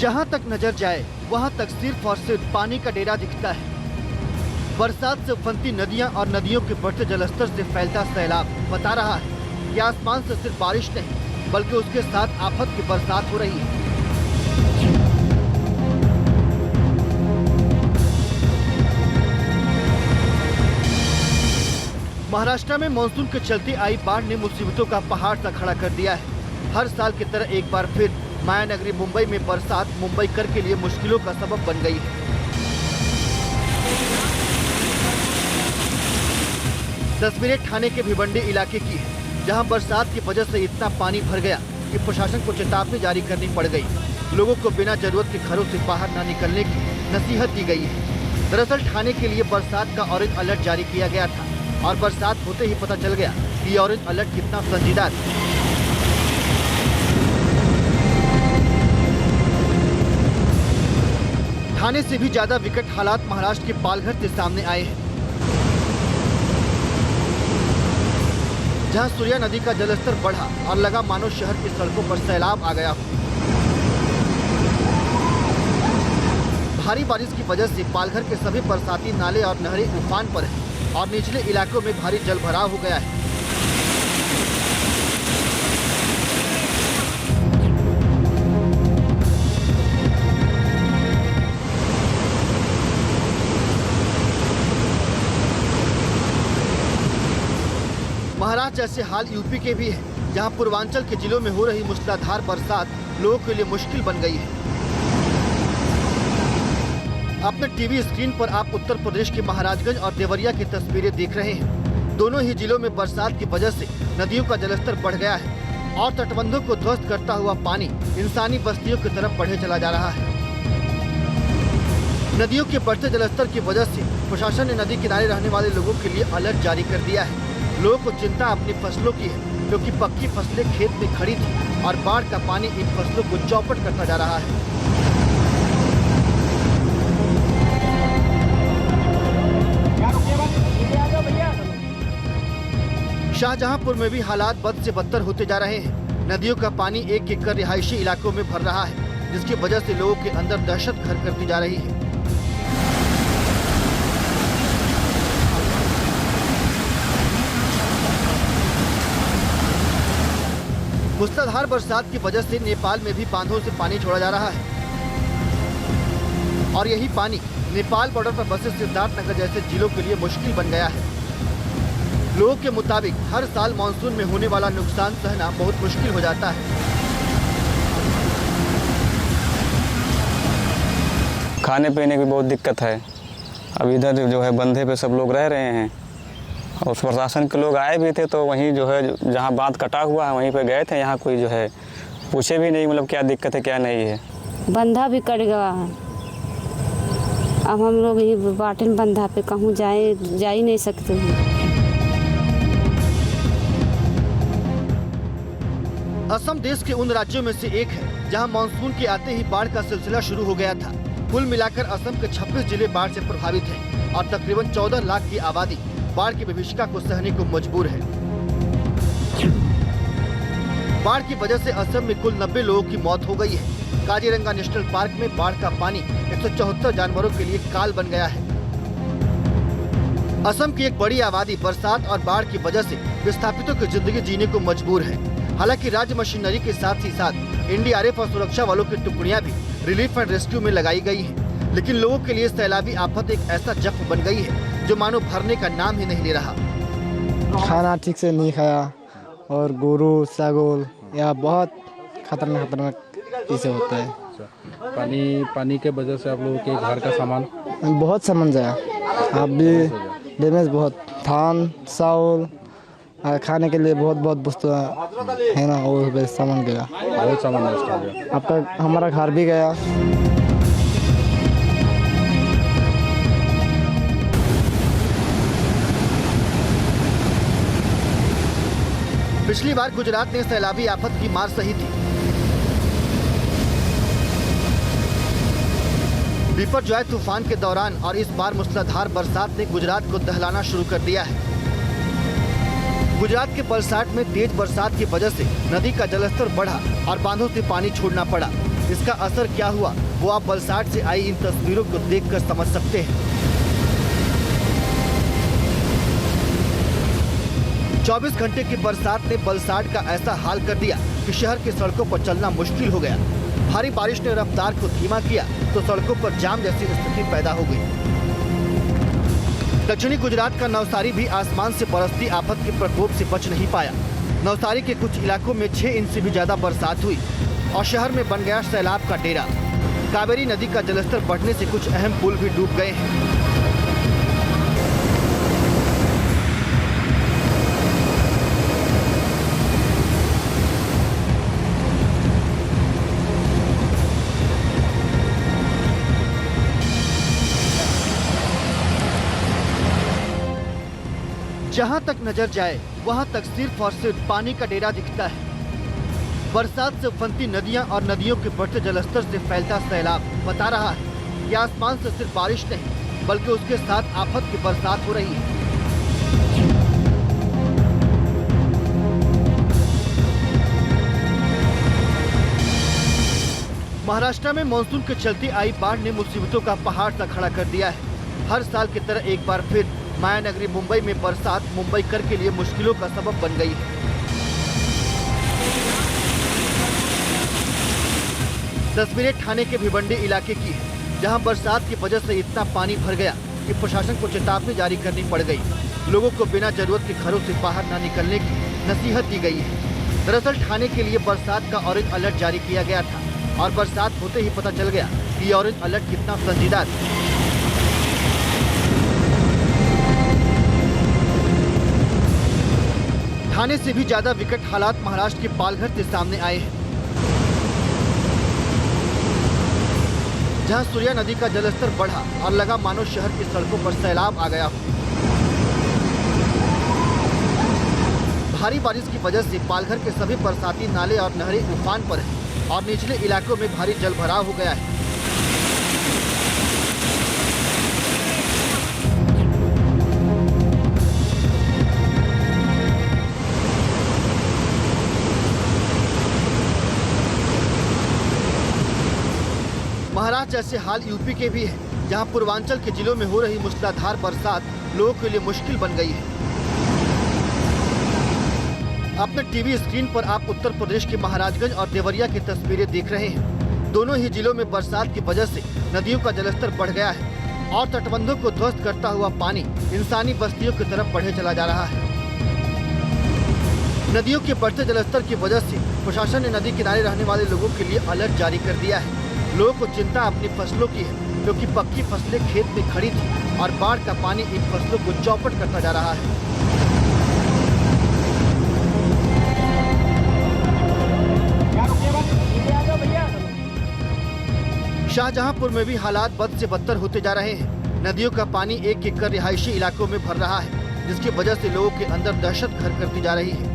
जहाँ तक नजर जाए वहाँ तक सिर्फ और सिर्फ पानी का डेरा दिखता है। बरसात से उफनती नदियाँ और नदियों के बढ़ते जलस्तर से फैलता सैलाब बता रहा है कि आसमान से सिर्फ बारिश नहीं बल्कि उसके साथ आफत की बरसात हो रही है। महाराष्ट्र में मानसून के चलते आई बाढ़ ने मुसीबतों का पहाड़ सा खड़ा कर दिया है। हर साल की तरह एक बार फिर मायानगरी मुंबई में बरसात मुंबई कर के लिए मुश्किलों का सबब बन गई है। तस्वीरें ठाणे के भिवंडी इलाके की है, जहां बरसात की वजह से इतना पानी भर गया कि प्रशासन को चेतावनी जारी करनी पड़ गई। लोगों को बिना जरूरत के घरों से बाहर न निकलने की नसीहत दी गई है। दरअसल ठाणे के लिए बरसात का ऑरेंज अलर्ट जारी किया गया था और बरसात होते ही पता चल गया कि ऑरेंज अलर्ट कितना संजीदा था। ठाणे से भी ज्यादा विकट हालात महाराष्ट्र के पालघर से सामने आए हैं, जहां सूर्या नदी का जलस्तर बढ़ा और लगा मानो शहर की सड़कों पर सैलाब आ गया हो। भारी बारिश की वजह से पालघर के सभी बरसाती नाले और नहरें उफान पर हैं और निचले इलाकों में भारी जलभराव हो गया है। महाराष्ट्र जैसे हाल यूपी के भी है, जहां पूर्वांचल के जिलों में हो रही मूसलाधार बरसात लोगों के लिए मुश्किल बन गई है। अपने टीवी स्क्रीन पर आप उत्तर प्रदेश के महाराजगंज और देवरिया की तस्वीरें देख रहे हैं। दोनों ही जिलों में बरसात की वजह से नदियों का जलस्तर बढ़ गया है और तटबंधों को ध्वस्त करता हुआ पानी इंसानी बस्तियों की तरफ बढ़े चला जा रहा है। नदियों के बढ़ते जलस्तर की वजह से प्रशासन ने नदी किनारे रहने वाले लोगों के लिए अलर्ट जारी कर दिया है। लोगों को चिंता अपनी फसलों की है, क्योंकि पक्की फसलें खेत में खड़ी थी और बाढ़ का पानी इन फसलों को चौपट करता जा रहा है। शाहजहांपुर में भी हालात बद से बदतर होते जा रहे हैं। नदियों का पानी एक एक कर रिहायशी इलाकों में भर रहा है, जिसकी वजह से लोगों के अंदर दहशत घर करती जा रही है। मूसलाधार बरसात की वजह से नेपाल में भी बांधों से पानी छोड़ा जा रहा है और यही पानी नेपाल बॉर्डर पर बसे सिद्धार्थनगर जैसे जिलों के लिए मुश्किल बन गया है। लोगों के मुताबिक हर साल मानसून में होने वाला नुकसान सहना बहुत मुश्किल हो जाता है। खाने पीने की बहुत दिक्कत है। अब इधर जो है बंधे पे सब लोग रह रहे हैं और प्रशासन के लोग आए भी थे, तो वहीं जो है जहाँ बांध कटा हुआ है वहीं पे गए थे। यहाँ कोई जो है पूछे भी नहीं, मतलब क्या दिक्कत है क्या नहीं है। बंधा भी कट गया है। अब हम लोग ये बाटन बंधा पे कहूँ जा ही नहीं सकते हैं। असम देश के उन राज्यों में से एक है जहां मानसून के आते ही बाढ़ का सिलसिला शुरू हो गया था। कुल मिलाकर असम के 26 जिले बाढ़ से प्रभावित हैं और तकरीबन 14 लाख की आबादी बाढ़ की विभीषिका को सहने को मजबूर है। बाढ़ की वजह से असम में कुल 90 लोगों की मौत हो गई है। काजीरंगा नेशनल पार्क में बाढ़ का पानी 174 जानवरों के लिए काल बन गया है। असम की एक बड़ी आबादी बरसात और बाढ़ की वजह से विस्थापितों की जिंदगी जीने को मजबूर है। हालांकि राज्य मशीनरी के साथ ही साथ एनडीआरएफ और सुरक्षा वालों की टुकड़ियां भी रिलीफ एंड रेस्क्यू में लगाई गई हैं। लेकिन लोगों के लिए सैलाबी आफत एक ऐसा जख्म बन गई है जो मानो भरने का नाम ही नहीं ले रहा। खाना ठीक से नहीं खाया और गोरू सागोल या बहुत खतरनाक चीज़ें होता है। पानी के वजह से आप लोगों के घर का सामान बहुत सामान जाया। अब भी डैमेज बहुत, धान चावल खाने के लिए बहुत वस्तु है ना, वो सामान गया, बहुत सामान नष्ट हो गया। आपका हमारा घर भी गया। पिछली बार गुजरात ने सैलाबी आफत की मार सही थी। बिपरजॉय तूफान के दौरान और इस बार मूसलाधार बरसात ने गुजरात को दहलाना शुरू कर दिया है। गुजरात के पलसाड में तेज बरसात की वजह से नदी का जलस्तर बढ़ा और बांधों से पानी छोड़ना पड़ा। इसका असर क्या हुआ वो आप बलसाड़ से आई इन तस्वीरों को देखकर समझ सकते हैं। 24 घंटे की बरसात ने बलसाड़ का ऐसा हाल कर दिया कि शहर की सड़कों पर चलना मुश्किल हो गया। भारी बारिश ने रफ्तार को धीमा किया तो सड़कों पर जाम जैसी स्थिति पैदा हो गई। दक्षिणी गुजरात का नवसारी भी आसमान से बरसती आफत के प्रकोप से बच नहीं पाया। नवसारी के कुछ इलाकों में 6 इंच से भी ज्यादा बरसात हुई और शहर में बन गया सैलाब का डेरा। कावेरी नदी का जलस्तर बढ़ने से कुछ अहम पुल भी डूब गए हैं। जहां तक नजर जाए वहां तक सिर्फ और सिर्फ पानी का डेरा दिखता है। बरसात से उफनती नदियां और नदियों के बढ़ते जलस्तर से फैलता सैलाब बता रहा है कि आसमान से सिर्फ बारिश नहीं बल्कि उसके साथ आफत की बरसात हो रही है। महाराष्ट्र में मानसून के चलते आई बाढ़ ने मुसीबतों का पहाड़ सा खड़ा कर दिया है। हर साल की तरह एक बार फिर माया नगरी मुंबई में बरसात मुंबई कर के लिए मुश्किलों का सबब बन गई है। तस्वीरें ठाणे के भिवंडी इलाके की है, जहां बरसात की वजह से इतना पानी भर गया कि प्रशासन को चेतावनी जारी करनी पड़ गई। लोगों को बिना जरूरत के घरों से बाहर न निकलने की नसीहत दी गई है। दरअसल ठाणे के लिए बरसात का ऑरेंज अलर्ट जारी किया गया था और बरसात होते ही पता चल गया कि ये ऑरेंज अलर्ट कितना संजीदा था। ठाणे से भी ज्यादा विकट हालात महाराष्ट्र के पालघर से सामने आए हैं, जहां सूर्या नदी का जलस्तर बढ़ा और लगा मानो शहर की सड़कों पर सैलाब आ गया हो। भारी बारिश की वजह से पालघर के सभी बरसाती नाले और नहरें उफान पर हैं और निचले इलाकों में भारी जलभराव हो गया है। महाराष्ट्र जैसे हाल यूपी के भी है, जहां पूर्वांचल के जिलों में हो रही मूसलाधार बरसात लोगों के लिए मुश्किल बन गई है। अपने टीवी स्क्रीन पर आप उत्तर प्रदेश के महाराजगंज और देवरिया की तस्वीरें देख रहे हैं। दोनों ही जिलों में बरसात की वजह से नदियों का जलस्तर बढ़ गया है और तटबंधों को ध्वस्त करता हुआ पानी इंसानी बस्तियों की तरफ बढ़े चला जा रहा है। नदियों के बढ़ते जलस्तर की वजह से प्रशासन ने नदी किनारे रहने वाले लोगों के लिए अलर्ट जारी कर दिया है। लोगों को चिंता अपनी फसलों की है, क्योंकि पक्की फसलें खेत में खड़ी थी और बाढ़ का पानी इन फसलों को चौपट करता जा रहा है। शाहजहांपुर में भी हालात बद से बदतर होते जा रहे हैं। नदियों का पानी एक एक कर रिहायशी इलाकों में भर रहा है, जिसकी वजह से लोगों के अंदर दहशत घर करती जा रही है।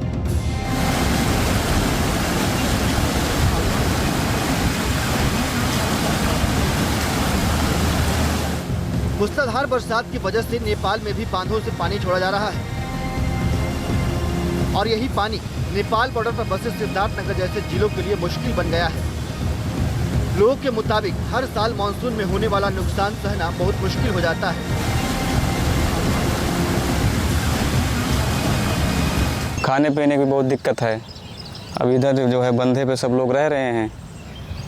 मूसलाधार बरसात की वजह से नेपाल में भी बांधों से पानी छोड़ा जा रहा है और यही पानी नेपाल बॉर्डर पर बसे सिद्धार्थनगर जैसे जिलों के लिए मुश्किल बन गया है। लोगों के मुताबिक हर साल मानसून में होने वाला नुकसान सहना बहुत मुश्किल हो जाता है। खाने पीने की बहुत दिक्कत है। अब इधर जो है बंधे पे सब लोग रह रहे हैं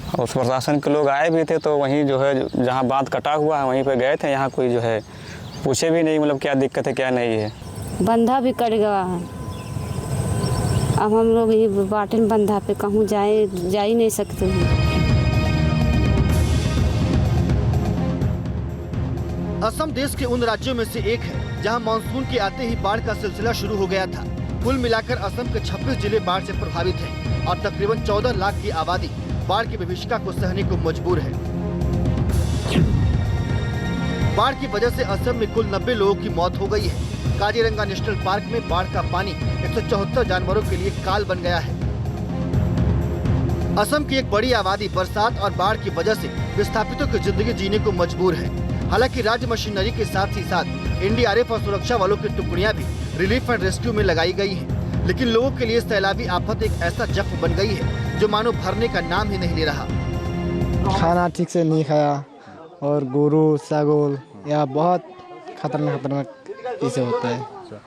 और प्रशासन के लोग आए भी थे तो वहीं जो है जहाँ बांध कटा हुआ है वहीं पे गए थे। यहाँ कोई जो है पूछे भी नहीं मतलब क्या दिक्कत है क्या नहीं है। बंधा भी कट गया है। अब हम लोग ये बाटन बंधा पे कहूँ जा ही नहीं सकते हैं। असम देश के उन राज्यों में से एक है जहां मानसून के आते ही बाढ़ का सिलसिला शुरू हो गया था। कुल मिलाकर असम के 26 जिले बाढ़ से प्रभावित हैं और तकरीबन 14 लाख की आबादी बाढ़ की विभीषिका को सहने को मजबूर है। बाढ़ की वजह से असम में कुल 90 लोगों की मौत हो गई है। काजीरंगा नेशनल पार्क में बाढ़ का पानी 174 जानवरों के लिए काल बन गया है। असम की एक बड़ी आबादी बरसात और बाढ़ की वजह से विस्थापितों की जिंदगी जीने को मजबूर है। हालांकि राज्य मशीनरी के साथ ही साथ एनडीआरएफ और सुरक्षा वालों की टुकड़ियां भी रिलीफ एंड रेस्क्यू में लगाई गई हैं। लेकिन लोगों के लिए सैलाबी आफत एक ऐसा जख्म बन गई है जो मानो भरने का नाम ही नहीं ले रहा। खाना ठीक से नहीं खाया और गुरु सागुल या बहुत खतरनाक चीज़ें होता है। अच्छा,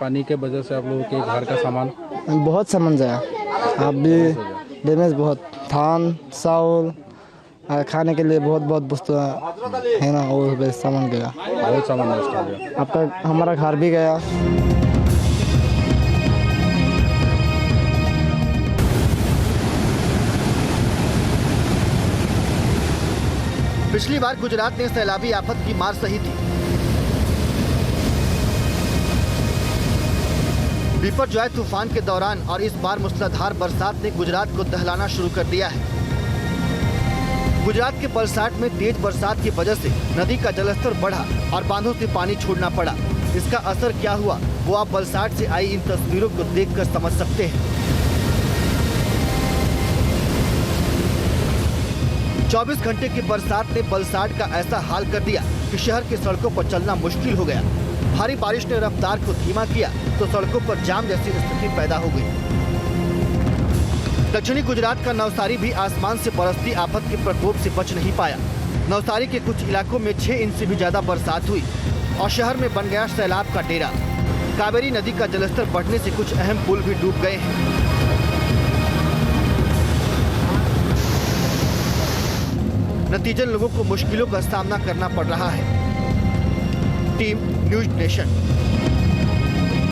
पानी के वजह से आप लोगों के घर का सामान बहुत सामान जाया, अब भी डैमेज बहुत, धान चावल खाने के लिए बहुत वस्तु है ना, वो सामान गया, बहुत सामान नष्ट हो गया। आपका हमारा घर भी गया। पिछली बार गुजरात ने सैलाबी आफत की मार सही थी। बिपरजॉय तूफान के दौरान और इस बार मूसलाधार बरसात ने गुजरात को दहलाना शुरू कर दिया है। गुजरात के बलसाट में तेज बरसात की वजह से नदी का जलस्तर बढ़ा और बांधों से पानी छोड़ना पड़ा। इसका असर क्या हुआ वो आप बलसाट से आई इन तस्वीरों को देखकर समझ सकते हैं। 24 घंटे की बरसात ने बलसाट का ऐसा हाल कर दिया कि शहर की सड़कों पर चलना मुश्किल हो गया। भारी बारिश ने रफ्तार को धीमा किया तो सड़कों पर जाम जैसी स्थिति पैदा हो गई। दक्षिणी गुजरात का नवसारी भी आसमान से बरसती आफत के प्रकोप से बच नहीं पाया। नवसारी के कुछ इलाकों में 6 इंच से भी ज्यादा बरसात हुई और शहर में बन गया सैलाब का डेरा। कावेरी नदी का जलस्तर बढ़ने से कुछ अहम पुल भी डूब गए हैं। नतीजन लोगों को मुश्किलों का सामना करना पड़ रहा है। Team news nation.